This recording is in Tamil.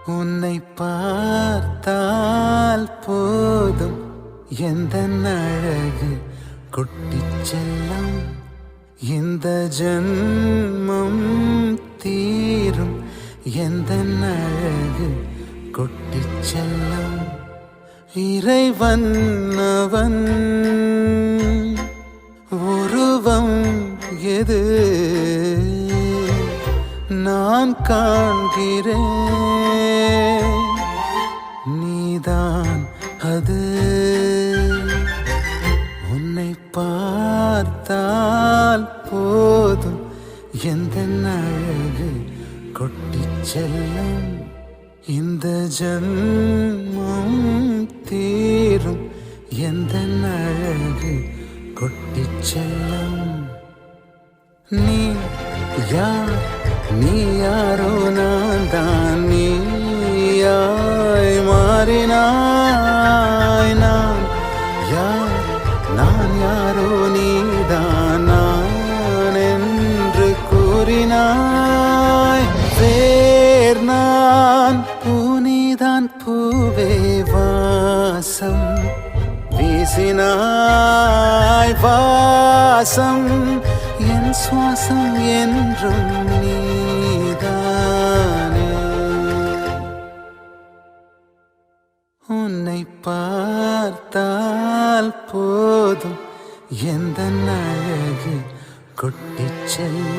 உன்னை பார்த்தால் போதும் எந்த அழகு கொட்டிச் செல்லம் இந்த ஜன்மம் தீரும் எந்த அழகு கொட்டிச் செல்லம் இறைவன் அவன் உருவம் எது நான் காண்கிறேன் நீதான் அது உன்னை பார்த்தால் போதும் எந்த அழகு கொட்டிச் செல்லும் இந்த ஜன்மம் தீரும் எந்த அழகு கொட்டிச் செல்லும் நீ யார் நீ யாரோ நான் தான் நீயாய் மாறினாய் நான் யார் நான் யாரோ நீதான் நான் என்று கூறினாய் வேர் நான் பூனிதான் பூவே வாசம் வீசினாய் வாசம் என் சுவாசம் என்றும் நீதானே உன்னை பார்த்தால் போதும் எந்த அழகு கொட்டிச் செல்லும்